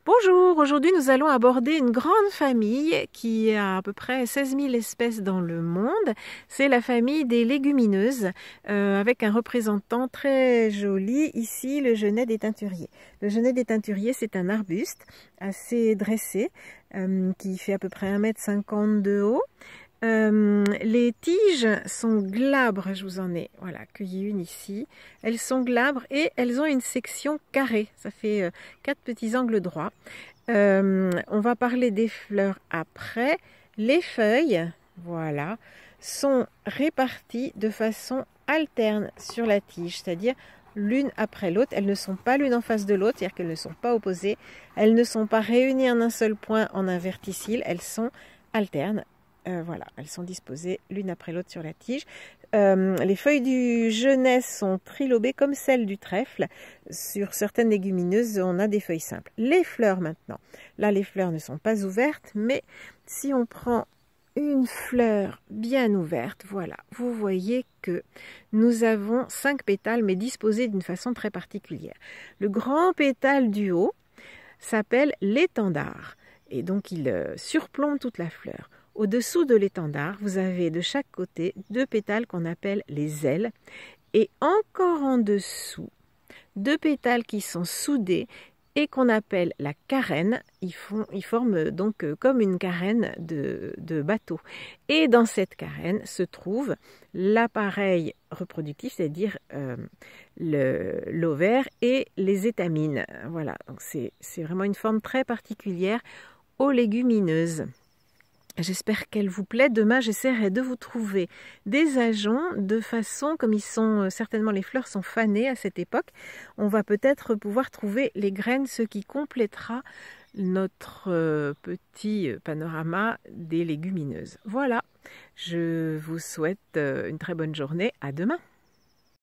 Bonjour, aujourd'hui nous allons aborder une grande famille qui a à peu près 16 000 espèces dans le monde. C'est la famille des légumineuses avec un représentant très joli, ici le genêt des teinturiers. Le genêt des teinturiers, c'est un arbuste assez dressé qui fait à peu près 1,50 m de haut. Les tiges sont glabres, je vous en ai cueilli une ici. Elles sont glabres et elles ont une section carrée, ça fait 4 petits angles droits. On va parler des fleurs après. Les feuilles, sont réparties de façon alterne sur la tige, c'est-à-dire l'une après l'autre. Elles ne sont pas l'une en face de l'autre, c'est-à-dire qu'elles ne sont pas opposées. Elles ne sont pas réunies en un seul point en un verticille, elles sont alternes. Elles sont disposées l'une après l'autre sur la tige. Les feuilles du genêt sont trilobées comme celles du trèfle. Sur certaines légumineuses, on a des feuilles simples. Les fleurs maintenant. Là, les fleurs ne sont pas ouvertes, mais si on prend une fleur bien ouverte, vous voyez que nous avons 5 pétales, mais disposés d'une façon très particulière. Le grand pétale du haut s'appelle l'étendard, et donc il surplombe toute la fleur. Au-dessous de l'étendard, vous avez de chaque côté 2 pétales qu'on appelle les ailes. Et encore en dessous, 2 pétales qui sont soudés et qu'on appelle la carène. Ils forment donc comme une carène de bateau. Et dans cette carène se trouve l'appareil reproductif, c'est-à-dire l'ovaire et les étamines. Donc c'est vraiment une forme très particulière aux légumineuses. J'espère qu'elle vous plaît. Demain, j'essaierai de vous trouver des ajoncs de façon, comme ils sont certainement, les fleurs sont fanées à cette époque, on va peut-être pouvoir trouver les graines, ce qui complétera notre petit panorama des légumineuses. Voilà, je vous souhaite une très bonne journée. À demain.